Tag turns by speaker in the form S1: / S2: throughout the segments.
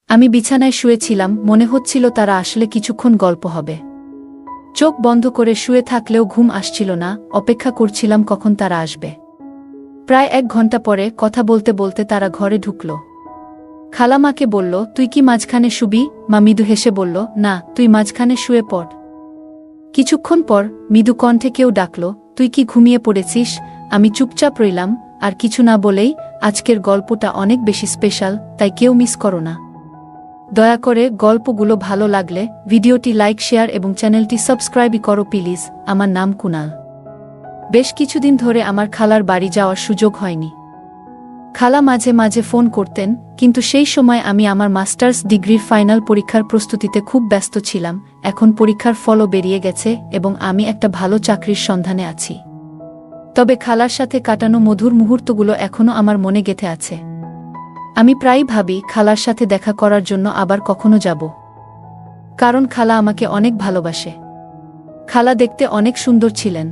S1: আমি বিছানায় শুয়েছিলাম, মনে হচ্ছিল তারা আসলে কিছুক্ষণ গল্প হবে। চোখ বন্ধ করে শুয়ে থাকলেও ঘুম আসছিল না, অপেক্ষা করছিলাম কখন তারা আসবে। প্রায় 1 ঘন্টা পরে কথা বলতে বলতে তারা ঘরে ঢুকল। খালা মাকে বলল, তুই কি মাঝখানে শুবি? মা মৃদু হেসে বলল, না, তুই মাঝখানে শুয়ে পড়। কিছুক্ষণ পর মৃদু কণ্ঠে কেউ ডাকল, তুই কি ঘুমিয়ে পড়েছিস? আমি চুপচাপ রইলাম, আর কিছু না বলেই, আজকের গল্পটা অনেক বেশি স্পেশাল, তাই কেউ মিস করো না। দয়া করে গল্পগুলো ভালো লাগলে ভিডিওটি লাইক, শেয়ার এবং চ্যানেলটি সাবস্ক্রাইব করো প্লিজ। আমার নাম কুনাল। বেশ কিছুদিন ধরে আমার খালার বাড়ি যাওয়ার সুযোগ হয়নি। খালা মাঝে মাঝে ফোন করতেন, কিন্তু সেই সময় আমি আমার মাস্টার্স ডিগ্রির ফাইনাল পরীক্ষার প্রস্তুতিতে খুব ব্যস্ত ছিলাম। এখন পরীক্ষার ফলও বেরিয়ে গেছে এবং আমি একটা ভালো চাকরির সন্ধানে আছি। তবে খালার সাথে কাটানো মধুর মুহূর্তগুলো এখনও আমার মনে গেঁথে আছে। আমি প্রায়ই ভাবি খালার সাথে দেখা করার জন্য আবার কখনো যাব। কারণ খালা আমাকে অনেক ভালোবাসে। খালা দেখতে অনেক সুন্দর ছিলেন।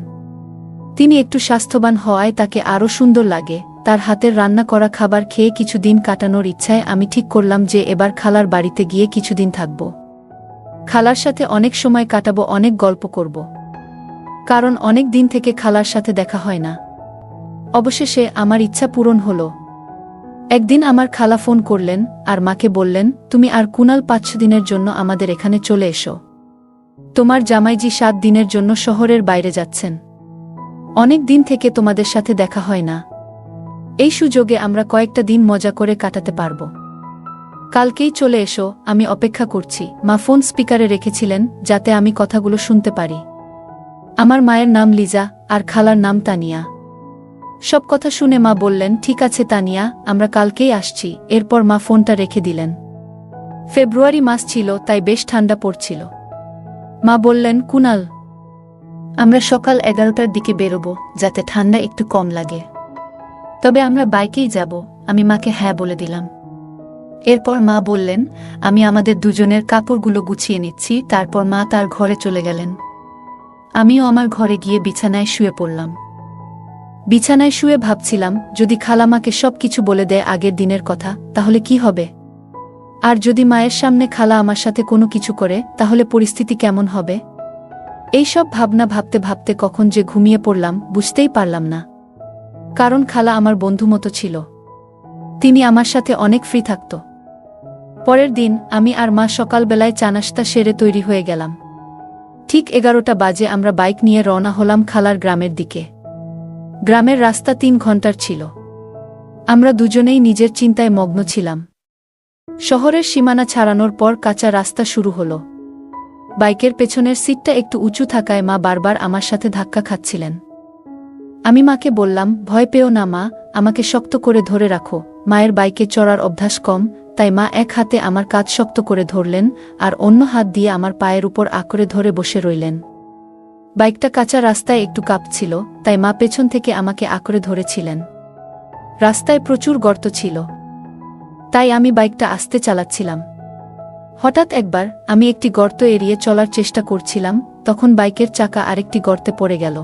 S1: তিনি একটু স্বাস্থ্যবান হওয়ায় তাকে আরও সুন্দর লাগে। তার হাতের রান্না করা খাবার খেয়ে কিছুদিন কাটানোর ইচ্ছায় আমি ঠিক করলাম যে এবার খালার বাড়িতে গিয়ে কিছুদিন থাকব। খালার সাথে অনেক সময় কাটাবো, অনেক গল্প করব। কারণ অনেক দিন থেকে খালার সাথে দেখা হয় না। অবশেষে আমার ইচ্ছা পূরণ হলো। একদিন আমার খালা ফোন করলেন আর মাকে বললেন, তুমি আর কুনাল 5 দিনের জন্য আমাদের এখানে চলে এসো। তোমার জামাইজি 7 দিনের জন্য শহরের বাইরে যাচ্ছেন। অনেক দিন থেকে তোমাদের সাথে দেখা হয় না। এই সুযোগে আমরা কয়েকটা দিন মজা করে কাটাতে পারব। কালকেই চলে এসো, আমি অপেক্ষা করছি। মা ফোন স্পিকারে রেখেছিলেন যাতে আমি কথাগুলো শুনতে পারি। আমার মায়ের নাম লিজা আর খালার নাম তানিয়া। সব কথা শুনে মা বললেন, ঠিক আছে তানিয়া, আমরা কালকেই আসছি। এরপর মা ফোনটা রেখে দিলেন। ফেব্রুয়ারি মাস ছিল, তাই বেশ ঠান্ডা পড়ছিল। মা বললেন, কুনাল, আমরা সকাল 11টার দিকে বেরোবো, যাতে ঠান্ডা একটু কম লাগে। তবে আমরা বাইকেই যাব। আমি মাকে হ্যাঁ বলে দিলাম। এরপর মা বললেন, আমি আমাদের দুজনের কাপড়গুলো গুছিয়ে নিচ্ছি। তারপর মা তার ঘরে চলে গেলেন। আমিও আমার ঘরে গিয়ে বিছানায় শুয়ে পড়লাম। বিছানায় শুয়ে ভাবছিলাম, যদি খালামাকে সব কিছু বলে দেয় আগের দিনের কথা, তাহলে কি হবে? আর যদি মায়ের সামনে খালা আমার সাথে কোনো কিছু করে, তাহলে পরিস্থিতি কেমন হবে? এইসব ভাবনা ভাবতে ভাবতে কখন যে ঘুমিয়ে পড়লাম বুঝতেই পারলাম না। কারণ খালা আমার বন্ধু মতো ছিল। তিনি আমার সাথে অনেক ফ্রি থাকত। পরের দিন আমি আর মা সকালবেলায় চা নাশতা সেরে তৈরি হয়ে গেলাম। ঠিক 11টা বাজে আমরা বাইক নিয়ে রওনা হলাম খালার গ্রামের দিকে। গ্রামের রাস্তা 3 ঘন্টার ছিল। আমরা দুজনেই নিজের চিন্তায় মগ্ন ছিলাম। শহরের সীমানা ছাড়ানোর পর কাঁচা রাস্তা শুরু হলো। বাইকের পেছনের সিটটা একটু উঁচু থাকায় মা বারবার আমার সাথে ধাক্কা খাচ্ছিলেন। আমি মাকে বললাম, ভয় পেও না মা, আমাকে শক্ত করে ধরে রাখো। মায়ের বাইকে চড়ার অভ্যাস কম, তাই মা এক হাতে আমার কাঁধ শক্ত করে ধরলেন আর অন্য হাত দিয়ে আমার পায়ের উপর আঁকড়ে ধরে বসে রইলেন। বাইকটা কাঁচা রাস্তায় একটু কাঁপছিল, তাই মা পেছন থেকে আমাকে আঁকড়ে ধরেছিলেন। রাস্তায় প্রচুর গর্ত ছিল, তাই আমি বাইকটা আস্তে চালাচ্ছিলাম। হঠাৎ একবার আমি একটি গর্ত এড়িয়ে চলার চেষ্টা করছিলাম, তখন বাইকের চাকা আরেকটি গর্তে পড়ে গেল।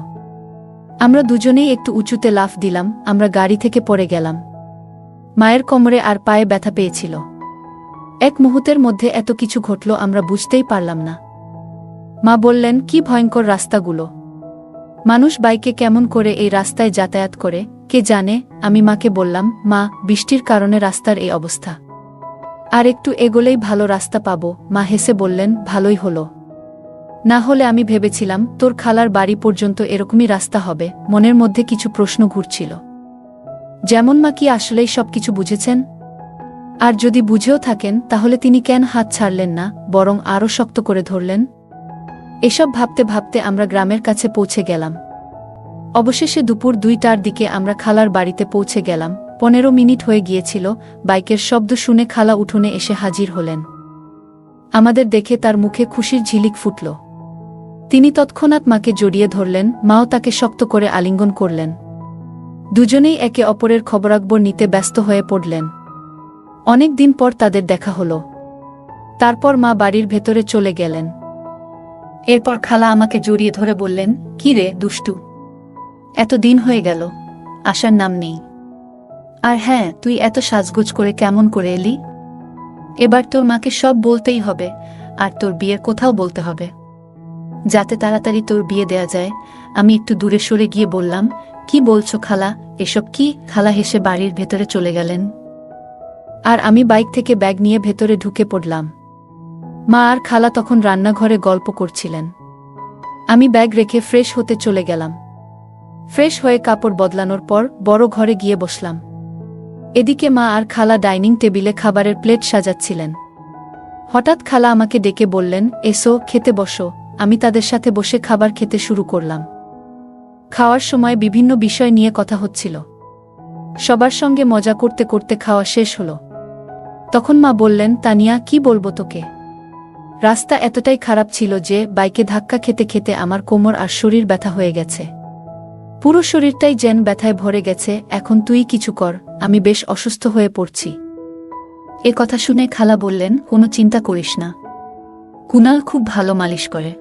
S1: আমরা দুজনেই একটু উঁচুতে লাফ দিলাম। আমরা গাড়ি থেকে পড়ে গেলাম। মায়ের কোমরে আর পায়ে ব্যথা পেয়েছিল। এক মুহূর্তের মধ্যে এত কিছু ঘটল আমরা বুঝতেই পারলাম না। মা বললেন, কি ভয়ঙ্কর রাস্তাগুলো! মানুষ বাইকে কেমন করে এই রাস্তায় যাতায়াত করে কে জানে। আমি মাকে বললাম, মা, বৃষ্টির কারণে রাস্তার এই অবস্থা। আর একটু এগোলেই ভালো রাস্তা পাবো। মা হেসে বললেন, ভালোই হলো। না হলে আমি ভেবেছিলাম তোর খালার বাড়ি পর্যন্ত এরকমই রাস্তা হবে। মনের মধ্যে কিছু প্রশ্ন ঘুরছিল। যেমন, মা কি আসলেই সবকিছু বুঝেছেন? আর যদি বুঝেও থাকেন, তাহলে তিনি কেন হাত ছাড়লেন না, বরং আরও শক্ত করে ধরলেন? এসব ভাবতে ভাবতে আমরা গ্রামের কাছে পৌঁছে গেলাম। অবশেষে দুপুর 2টার দিকে আমরা খালার বাড়িতে পৌঁছে গেলাম। 15 মিনিট হয়ে গিয়েছিল। বাইকের শব্দ শুনে খালা উঠোনে এসে হাজির হলেন। আমাদের দেখে তার মুখে খুশির ঝিলিক ফুটল। তিনি তৎক্ষণাৎ মাকে জড়িয়ে ধরলেন, মাও তাকে শক্ত করে আলিঙ্গন করলেন। দুজনেই একে অপরের খবরাখবর নিতে ব্যস্ত হয়ে পড়লেন। অনেক দিন পর তাদের দেখা হলো। তারপর মা বাড়ির ভেতরে চলে গেলেন। এরপর খালা আমাকে জড়িয়ে ধরে বললেন, কি রে দুষ্টু, এত দিন হয়ে গেল, আসার নাম নেই। আর হ্যাঁ, তুই এত সাজগোজ করে কেমন করে এলি? এবার তোর মাকে সব বলতেই হবে, আর তোর বিয়ের কোথাও বলতে হবে, যাতে তাড়াতাড়ি তোর বিয়ে দেয়া যায়। আমি একটু দূরে সরে গিয়ে বললাম, কি বলছো খালা, এসব কি? খালা হেসে বাড়ির ভেতরে চলে গেলেন, আর আমি বাইক থেকে ব্যাগ নিয়ে ভেতরে ঢুকে পড়লাম। মা আর খালা তখন রান্নাঘরে গল্প করছিলেন। আমি ব্যাগ রেখে ফ্রেশ হতে চলে গেলাম। ফ্রেশ হয়ে কাপড় বদলানোর পর বড় ঘরে গিয়ে বসলাম। এদিকে মা আর খালা ডাইনিং টেবিলে খাবারের প্লেট সাজাচ্ছিলেন। হঠাৎ খালা আমাকে ডেকে বললেন, এসো, খেতে বসো। আমি তাদের সাথে বসে খাবার খেতে শুরু করলাম। খাওয়ার সময় বিভিন্ন বিষয় নিয়ে কথা হচ্ছিল। সবার সঙ্গে মজা করতে করতে খাওয়া শেষ হলো। তখন মা বললেন, তানিয়া, কি বলবো তোকে? রাস্তা এতটাই খারাপ ছিল যে বাইকে ধাক্কা খেতে খেতে আমার কোমর আর শরীর ব্যথা হয়ে গেছে। পুরো শরীরটাই যেন ব্যথায় ভরে গেছে। এখন তুই কিছু কর, আমি বেশ অসুস্থ হয়ে পড়ছি। এ কথা শুনে খালা বললেন, কোনো চিন্তা করিস না, কুনাল খুব ভালো মালিশ করে।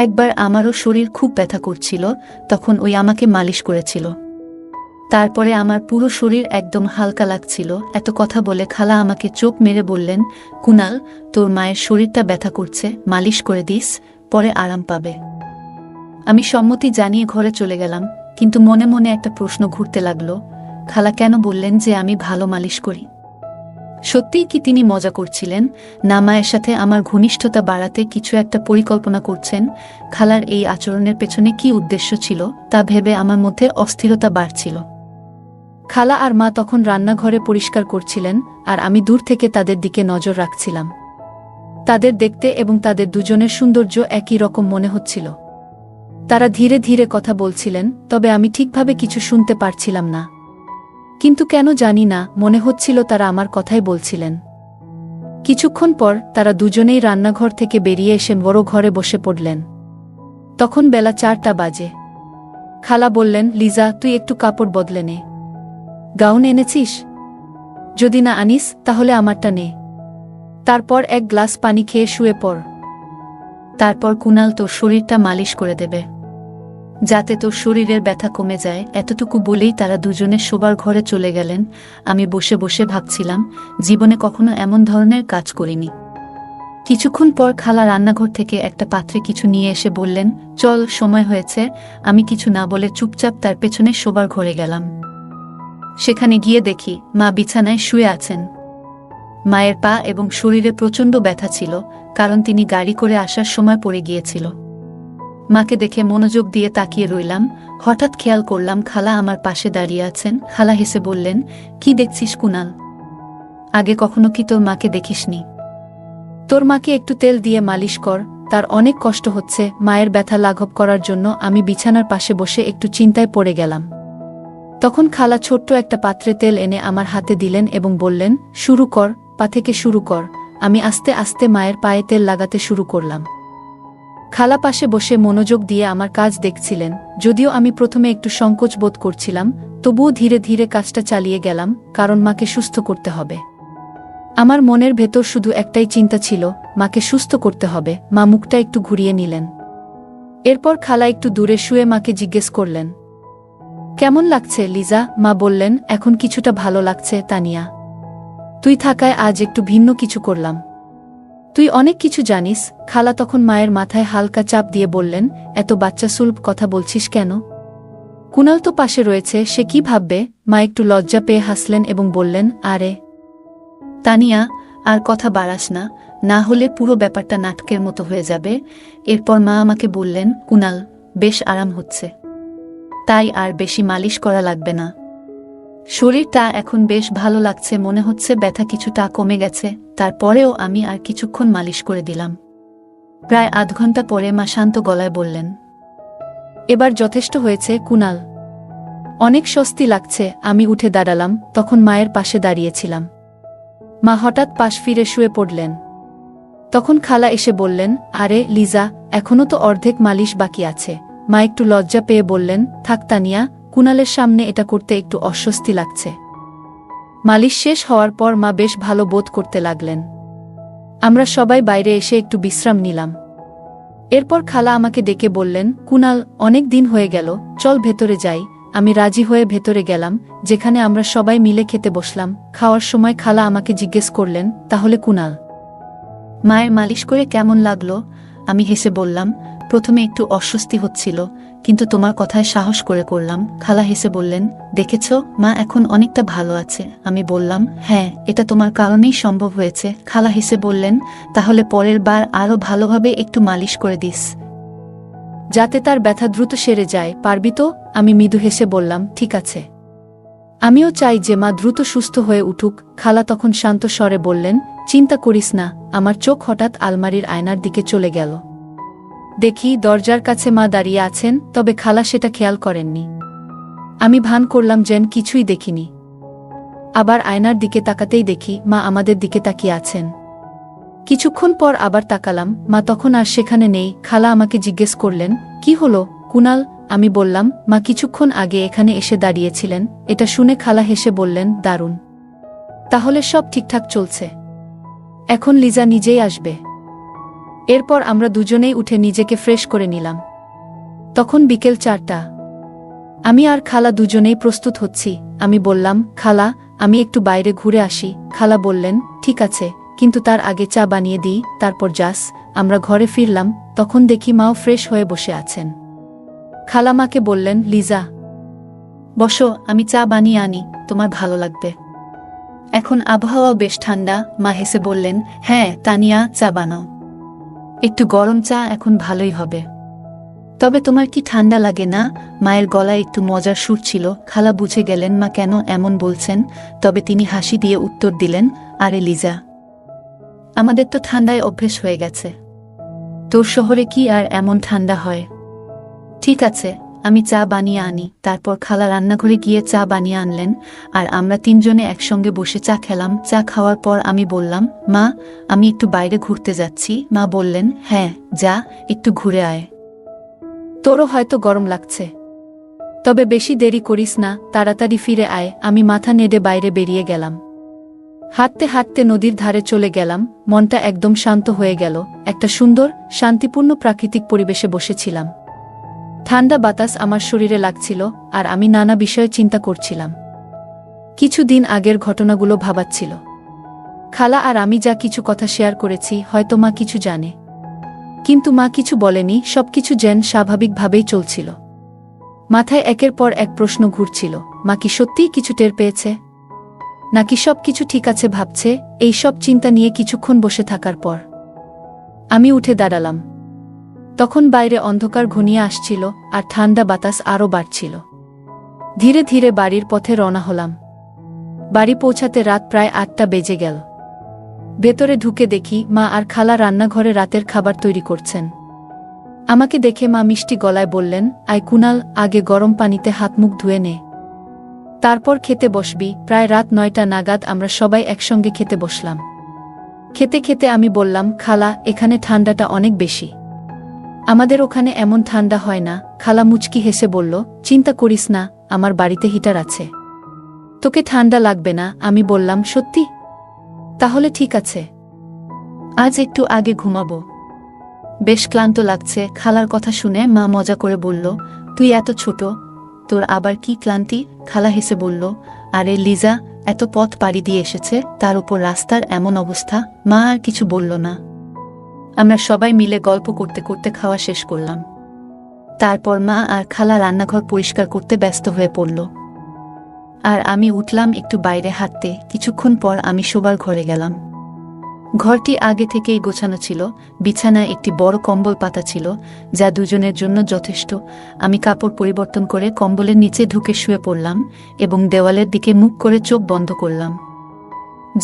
S1: একবার আমারও শরীর খুব ব্যথা করছিল, তখন ওই আমাকে মালিশ করেছিল। তারপরে আমার পুরো শরীর একদম হালকা লাগছিল। এত কথা বলে খালা আমাকে চোখ মেরে বললেন, কুনাল, তোর মায়ের শরীরটা ব্যথা করছে, মালিশ করে দিস, পরে আরাম পাবে। আমি সম্মতি জানিয়ে ঘরে চলে গেলাম, কিন্তু মনে মনে একটা প্রশ্ন ঘুরতে লাগলো, খালা কেন বললেন যে আমি ভালো মালিশ করি? সত্যিই কি তিনি মজা করছিলেন, না মায়ের সাথে আমার ঘনিষ্ঠতা বাড়াতে কিছু একটা পরিকল্পনা করছেন? খালার এই আচরণের পেছনে কি উদ্দেশ্য ছিল তা ভেবে আমার মধ্যে অস্থিরতা বাড়ছিল। খালা আর মা তখন রান্নাঘরে পরিষ্কার করছিলেন, আর আমি দূর থেকে তাদের দিকে নজর রাখছিলাম। তাদের দেখতে এবং তাদের দুজনের সৌন্দর্য একই রকম মনে হচ্ছিল। তারা ধীরে ধীরে কথা বলছিলেন, তবে আমি ঠিকভাবে কিছু শুনতে পারছিলাম না। কিন্তু কেন জানি না, মনে হচ্ছিল তারা আমার কথাই বলছিলেন। কিছুক্ষণ পর তারা দুজনেই রান্নাঘর থেকে বেরিয়ে এসে বড় ঘরে বসে পড়লেন। তখন বেলা 4টা বাজে। খালা বললেন, লিজা, তুই একটু কাপড় বদলে নে। গাউন এনেছিস? যদি না আনিস তাহলে আমারটা নে। তারপর এক গ্লাস পানি খেয়ে শুয়ে পড়। তারপর কুনাল তোর শরীরটা মালিশ করে দেবে, যাতে তোর শরীরের ব্যথা কমে যায়। এতটুকু বলেই তারা দুজনে শোবার ঘরে চলে গেলেন। আমি বসে বসে ভাবছিলাম, জীবনে কখনো এমন ধরনের কাজ করিনি। কিছুক্ষণ পর খালা রান্নাঘর থেকে একটা পাত্রে কিছু নিয়ে এসে বললেন, চল, সময় হয়েছে। আমি কিছু না বলে চুপচাপ তার পেছনে শোবার ঘরে গেলাম। সেখানে গিয়ে দেখি মা বিছানায় শুয়ে আছেন। মায়ের পা এবং শরীরে প্রচণ্ড ব্যথা ছিল, কারণ তিনি গাড়ি করে আসার সময় পড়ে গিয়েছিল। মাকে দেখে মনোযোগ দিয়ে তাকিয়ে রইলাম। হঠাৎ খেয়াল করলাম খালা আমার পাশে দাঁড়িয়ে আছেন। খালা হেসে বললেন, কি দেখছিস কুনাল? আগে কখনো কি তোর মাকে দেখিসনি? তোর মাকে একটু তেল দিয়ে মালিশ কর, তার অনেক কষ্ট হচ্ছে। মায়ের ব্যথা লাঘব করার জন্য আমি বিছানার পাশে বসে একটু চিন্তায় পড়ে গেলাম। তখন খালা ছোট্ট একটা পাত্রে তেল এনে আমার হাতে দিলেন এবং বললেন, শুরু কর, পা থেকে শুরু কর। আমি আস্তে আস্তে মায়ের পায়ে তেল লাগাতে শুরু করলাম। খালা পাশে বসে মনোযোগ দিয়ে আমার কাজ দেখছিলেন। যদিও আমি প্রথমে একটু সংকোচ বোধ করছিলাম, তবুও ধীরে ধীরে কাজটা চালিয়ে গেলাম, কারণ মাকে সুস্থ করতে হবে। আমার মনের ভেতর শুধু একটাই চিন্তা ছিল, মাকে সুস্থ করতে হবে। মা মুখটা একটু ঘুরিয়ে নিলেন। এরপর খালা একটু দূরে শুয়ে মাকে জিজ্ঞেস করলেন, কেমন লাগছে লিজা? মা বললেন, এখন কিছুটা ভালো লাগছে তানিয়া। তুই থাকায় আজ একটু ভিন্ন কিছু করলাম। তুই অনেক কিছু জানিস। খালা তখন মায়ের মাথায় হালকা চাপ দিয়ে বললেন, এত বাচ্চা সুলভ কথা বলছিস কেন? কুনাল তো পাশে রয়েছে, সে কি ভাববে? মা একটু লজ্জা পেয়ে হাসলেন এবং বললেন, আরে তানিয়া, আর কথা বাড়াস না, না হলে পুরো ব্যাপারটা নাটকের মতো হয়ে যাবে। এরপর মা আমাকে বললেন, কুনাল, বেশ আরাম হচ্ছে, তাই আর বেশি মালিশ করা লাগবে না। শরীরটা এখন বেশ ভালো লাগছে, মনে হচ্ছে ব্যথা কিছুটা কমে গেছে। তারপরেও আমি আর কিছুক্ষণ মালিশ করে দিলাম। প্রায় আধ ঘন্টা পরে মা শান্ত গলায় বললেন, এবার যথেষ্ট হয়েছে কুনাল, অনেক স্বস্তি লাগছে। আমি উঠে দাঁড়ালাম, তখন মায়ের পাশে দাঁড়িয়েছিলাম। মা হঠাৎ পাশ ফিরে শুয়ে পড়লেন। তখন খালা এসে বললেন, আরে লিজা, এখনো তো অর্ধেক মালিশ বাকি আছে। মা একটু লজ্জা পেয়ে বললেন, থাক তানিয়া, কুনালের সামনে এটা করতে একটু অস্বস্তি লাগছে। মালিশ শেষ হওয়ার পর মা বেশ ভালো বোধ করতে লাগলেন। আমরা সবাই বাইরে এসে একটু বিশ্রাম নিলাম। এরপর খালা আমাকে ডেকে বললেন, কুনাল, অনেক দিন হয়ে গেল, চল ভেতরে যাই, আমি রাজি হয়ে ভেতরে গেলাম, যেখানে আমরা সবাই মিলে খেতে বসলাম। খাওয়ার সময় খালা আমাকে জিজ্ঞেস করলেন, তাহলে কুনাল মায়ের মালিশ করে কেমন লাগলো? আমি হেসে বললাম, প্রথমে একটু অস্বস্তি হচ্ছিল, কিন্তু তোমার কথায় সাহস করে করলাম। খালা হেসে বললেন, দেখেছ, মা এখন অনেকটা ভালো আছে। আমি বললাম, হ্যাঁ, এটা তোমার কারণেই সম্ভব হয়েছে। খালা হেসে বললেন, তাহলে পরের বার আরও ভালোভাবে একটু মালিশ করে দিস, যাতে তার ব্যথা দ্রুত সেরে যায়, পারবি তো? আমি মৃদু হেসে বললাম, ঠিক আছে। আমিও চাই যে মা দ্রুত সুস্থ হয়ে উঠুক। খালা তখন শান্ত স্বরে বললেন, চিন্তা করিস না। আমার চোখ হঠাৎ আলমারির আয়নার দিকে চলে গেল। দেখি দরজার কাছে মা দাঁড়িয়ে আছেন, তবে খালা সেটা খেয়াল করেননি। আমি ভান করলাম যেন কিছুই দেখিনি। আবার আয়নার দিকে তাকাতেই দেখি মা আমাদের দিকে তাকিয়ে আছেন। কিছুক্ষণ পর আবার তাকালাম, মা তখন আর সেখানে নেই। খালা আমাকে জিজ্ঞেস করলেন, কি হলো কুনাল? আমি বললাম, মা কিছুক্ষণ আগে এখানে এসে দাঁড়িয়েছিলেন। এটা শুনে খালা হেসে বললেন, দারুণ, তাহলে সব ঠিকঠাক চলছে। এখন লিজা নিজেই আসবে। এরপর আমরা দুজনেই উঠে নিজেকে ফ্রেশ করে নিলাম। তখন বিকেল 4টা। আমি আর খালা দুজনেই প্রস্তুত হচ্ছি। আমি বললাম, খালা, আমি একটু বাইরে ঘুরে আসি। খালা বললেন, ঠিক আছে, কিন্তু তার আগে চা বানিয়ে দিই, তারপর যাস। আমরা ঘরে ফিরলাম, তখন দেখি মাও ফ্রেশ হয়ে বসে আছেন। খালা মাকে বললেন, লিজা, বসো, আমি চা বানিয়ে আনি, তোমার ভালো লাগবে। এখন আবহাওয়াও বেশ ঠান্ডা। মা হেসে বললেন, হ্যাঁ তানিয়া, চা বানাও। একটু গরম চা এখন ভালোই হবে। তবে তোমার কি ঠান্ডা লাগে না? মায়ের গলায় একটু মজার সুর ছিল। খালা বুঝে গেলেন মা কেন এমন বলছেন, তবে তিনি হাসি দিয়ে উত্তর দিলেন, আরে লিজা, আমাদের তো ঠান্ডায় অভ্যেস হয়ে গেছে। তোর শহরে কি আর এমন ঠান্ডা হয়? ঠিক আছে, আমি চা বানিয়ে আনি। তারপর খালা রান্নাঘরে গিয়ে চা বানিয়ে আনলেন, আর আমরা তিনজনে একসঙ্গে বসে চা খেলাম। চা খাওয়ার পর আমি বললাম, মা, আমি একটু বাইরে ঘুরতে যাচ্ছি। মা বললেন, হ্যাঁ যা, একটু ঘুরে আয়। তোরও হয়তো গরম লাগছে, তবে বেশি দেরি করিস না, তাড়াতাড়ি ফিরে আয়। আমি মাথা নেড়ে বাইরে বেরিয়ে গেলাম। হাঁটতে হাঁটতে নদীর ধারে চলে গেলাম। মনটা একদম শান্ত হয়ে গেল। একটা সুন্দর, শান্তিপূর্ণ প্রাকৃতিক পরিবেশে বসেছিলাম। ঠান্ডা বাতাস আমার শরীরে লাগছিল, আর আমি নানা বিষয়ে চিন্তা করছিলাম। কিছুদিন আগের ঘটনাগুলো ভাবাচ্ছিল। খালা আর আমি যা কিছু কথা শেয়ার করেছি, হয়তো মা কিছু জানে, কিন্তু মা কিছু বলেনি। সবকিছু যেন স্বাভাবিকভাবেই চলছিল। মাথায় একের পর এক প্রশ্ন ঘুরছিল। মা কি সত্যিই কিছু টের পেয়েছে, নাকি সব কিছু ঠিক আছে ভাবছে? এই সব চিন্তা নিয়ে কিছুক্ষণ বসে থাকার পর আমি উঠে দাঁড়ালাম। তখন বাইরে অন্ধকার ঘনিয়ে আসছিল, আর ঠান্ডা বাতাস আরও বাড়ছিল। ধীরে ধীরে বাড়ির পথে রওনা হলাম। বাড়ি পৌঁছাতে রাত প্রায় 8টা বেজে গেল। ভেতরে ঢুকে দেখি মা আর খালা রান্নাঘরে রাতের খাবার তৈরি করছেন। আমাকে দেখে মা মিষ্টি গলায় বললেন, আয় কুনাল, আগে গরম পানিতে হাত মুখ ধুয়ে নে, তারপর খেতে বসবি। প্রায় রাত 9টা নাগাদ আমরা সবাই একসঙ্গে খেতে বসলাম। খেতে খেতে আমি বললাম, খালা, এখানে ঠান্ডাটা অনেক বেশি। আমাদের ওখানে এমন ঠান্ডা হয় না। খালা মুচকি হেসে বলল, চিন্তা করিস না, আমার বাড়িতে হিটার আছে, তোকে ঠান্ডা লাগবে না। আমি বললাম, সত্যি? তাহলে ঠিক আছে, আজ একটু আগে ঘুমাবো, বেশ ক্লান্ত লাগছে। খালার কথা শুনে মা মজা করে বলল, তুই এত ছোট, তোর আবার কি ক্লান্তি? খালা হেসে বলল, আরে লিজা, এত পথ পাড়ি দিয়ে এসেছে, তার উপর রাস্তার এমন অবস্থা। মা আর কিছু বলল না। আমরা সবাই মিলে গল্প করতে করতে খাওয়া শেষ করলাম। তারপর মা আর খালা রান্নাঘর পরিষ্কার করতে ব্যস্ত হয়ে পড়ল, আর আমি উঠলাম একটু বাইরে হাঁটতে। কিছুক্ষণ পর আমি শোবার ঘরে গেলাম। ঘরটি আগে থেকেই গোছানো ছিল। বিছানায় একটি বড় কম্বল পাতা ছিল, যা দুজনের জন্য যথেষ্ট। আমি কাপড় পরিবর্তন করে কম্বলের নিচে ঢুকে শুয়ে পড়লাম এবং দেওয়ালের দিকে মুখ করে চোখ বন্ধ করলাম।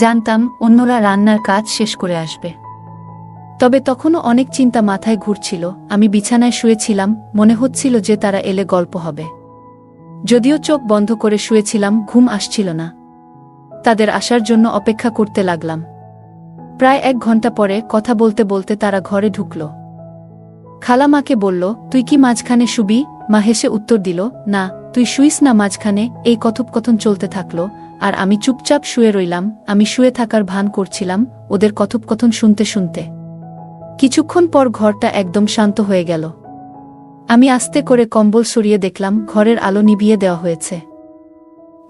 S1: জানতাম অন্যরা রান্নার কাজ শেষ করে আসবে, তবে তখনও অনেক চিন্তা মাথায় ঘুরছিল। আমি বিছানায় শুয়েছিলাম, মনে হচ্ছিল যে তারা এলে গল্প হবে। যদিও চোখ বন্ধ করে শুয়েছিলাম, ঘুম আসছিল না। তাদের আসার জন্য অপেক্ষা করতে লাগলাম। প্রায় 1 ঘন্টা পরে কথা বলতে বলতে তারা ঘরে ঢুকল। খালা মাকে বলল, তুই কি মাঝখানে শুবি? মা হেসে উত্তর দিল, না, তুই শুইস না মাঝখানে। এই কথোপকথন চলতে থাকলো, আর আমি চুপচাপ শুয়ে রইলাম। আমি শুয়ে থাকার ভান করছিলাম ওদের কথোপকথন শুনতে শুনতে। কিছুক্ষণ পর ঘরটা একদম শান্ত হয়ে গেল। আমি আস্তে করে কম্বল সরিয়ে দেখলাম ঘরের আলো নিভিয়ে দেওয়া হয়েছে।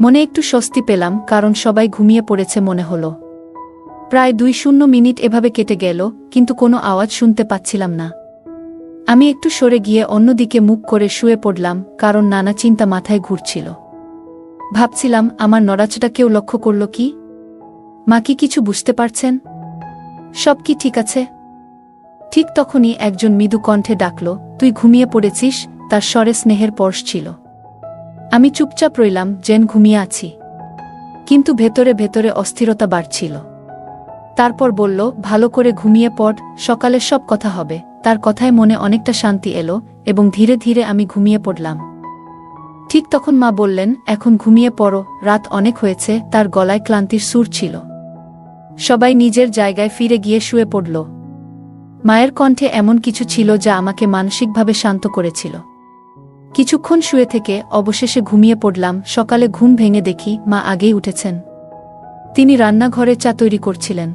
S1: মনে একটু স্বস্তি পেলাম, কারণ সবাই ঘুমিয়ে পড়েছে মনে হলো। প্রায় 2 মিনিট এভাবে কেটে গেল, কিন্তু কোনো আওয়াজ শুনতে পাচ্ছিলাম না। আমি একটু সরে গিয়ে অন্যদিকে মুখ করে শুয়ে পড়লাম, কারণ নানা চিন্তা মাথায় ঘুরছিল। ভাবছিলাম, আমার নড়াচড়া কেউ লক্ষ্য করল কি? মা কি কিছু বুঝতে পারছেন? সব কি ঠিক আছে? ঠিক তখনই একজন মৃদু কণ্ঠে ডাকল, তুই ঘুমিয়ে পড়েছিস? তার স্বরে স্নেহের পরশ ছিল। আমি চুপচাপ রইলাম, যেন ঘুমিয়ে আছি, কিন্তু ভেতরে ভেতরে অস্থিরতা বাড়ছিল। তারপর বলল, ভালো করে ঘুমিয়ে পড়, সকালে সব কথা হবে। তার কথায় মনে অনেকটা শান্তি এলো এবং ধীরে ধীরে আমি ঘুমিয়ে পড়লাম। ঠিক তখন মা বললেন, এখন ঘুমিয়ে পড়ো, রাত অনেক হয়েছে। তার গলায় ক্লান্তির সুর ছিল। সবাই নিজের জায়গায় ফিরে গিয়ে শুয়ে পড়ল। মায়ের কণ্ঠে এমন কিছু ছিল যা আমাকে মানসিকভাবে শান্ত করেছিল। কিছুক্ষণ শুয়ে থেকে অবশেষে ঘুমিয়ে পড়লাম। সকালে ঘুম ভেঙে দেখি মা আগেই উঠেছেন। তিনি রান্নাঘরে চা তৈরি করছিলেন,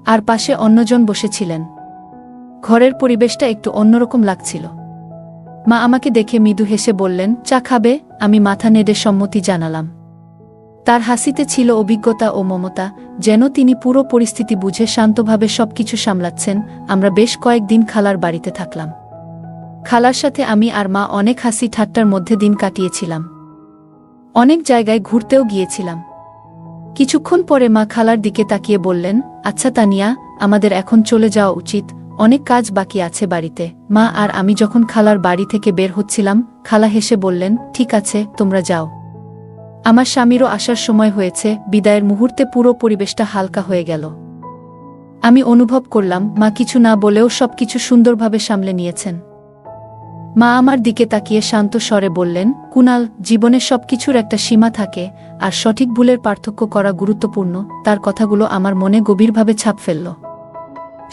S1: আর পাশে অন্যজন বসেছিলেন। ঘরের পরিবেশটা একটু অন্যরকম লাগছিল। মা আমাকে দেখে মৃদু হেসে বললেন, চা খাবে? আমি মাথা নেড়ে সম্মতি জানালাম। তার হাসিতে ছিল অভিজ্ঞতা ও মমতা, যেন তিনি পুরো পরিস্থিতি বুঝে শান্তভাবে সবকিছু সামলাচ্ছেন। আমরা বেশ কয়েকদিন খালার বাড়িতে থাকলাম। খালার সাথে আমি আর মা অনেক হাসি ঠাট্টার মধ্যে দিন কাটিয়েছিলাম। অনেক জায়গায় ঘুরতেও গিয়েছিলাম। কিছুক্ষণ পরে মা খালার দিকে তাকিয়ে বললেন, আচ্ছা তানিয়া, আমাদের এখন চলে যাওয়া উচিত, অনেক কাজ বাকি আছে বাড়িতে। মা আর আমি যখন খালার বাড়ি থেকে বের হচ্ছিলাম, খালা হেসে বললেন, ঠিক আছে, তোমরা যাও। আমার স্বামীরও আসার সময় হয়েছে। বিদায়ের মুহূর্তে পুরো পরিবেশটা হালকা হয়ে গেল। আমি অনুভব করলাম মা কিছু না বলেও সবকিছু সুন্দরভাবে সামলে নিয়েছেন। মা আমার দিকে তাকিয়ে শান্ত স্বরে বললেন, কুনাল, জীবনে সবকিছুর একটা সীমা থাকে, আর সঠিক ভুলের পার্থক্য করা গুরুত্বপূর্ণ। তার কথাগুলো আমার মনে গভীরভাবে ছাপ ফেলল।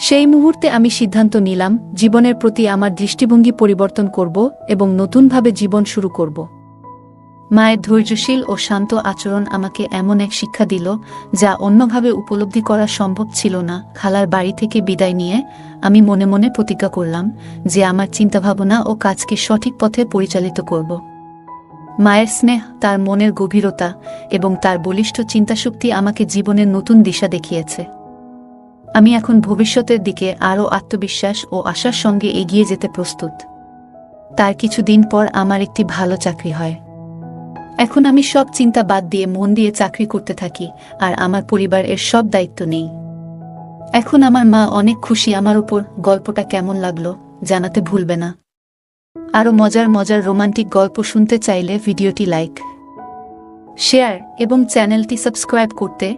S1: সেই মুহূর্তে আমি সিদ্ধান্ত নিলাম, জীবনের প্রতি আমার দৃষ্টিভঙ্গি পরিবর্তন করব এবং নতুনভাবে জীবন শুরু করব। মায়ের ধৈর্যশীল ও শান্ত আচরণ আমাকে এমন এক শিক্ষা দিল যা অন্যভাবে উপলব্ধি করা সম্ভব ছিল না। খালার বাড়ি থেকে বিদায় নিয়ে আমি মনে মনে প্রতিজ্ঞা করলাম যে আমার চিন্তাভাবনা ও কাজকে সঠিক পথে পরিচালিত করব। মায়ের স্নেহ, তার মনের গভীরতা এবং তার বলিষ্ঠ চিন্তাশক্তি আমাকে জীবনের নতুন দিশা দেখিয়েছে। আমি এখন ভবিষ্যতের দিকে আরও আত্মবিশ্বাস ও আশার সঙ্গে এগিয়ে যেতে প্রস্তুত। তার কিছুদিন পর আমার একটি ভালো চাকরি হয়। এখন আমি সব চিন্তা বাদ দিয়ে মন দিয়ে চাকরি করতে থাকি, আর আমার পরিবারের সব দায়িত্ব নেই। এখন আমার মা অনেক খুশি আমার উপর। গল্পটা কেমন লাগলো জানাতে ভুলবে না। আরও মজার মজার রোমান্টিক গল্প শুনতে চাইলে ভিডিওটি লাইক, শেয়ার এবং চ্যানেলটি সাবস্ক্রাইব করতে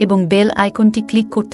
S1: এবং বেল আইকনটি ক্লিক করতে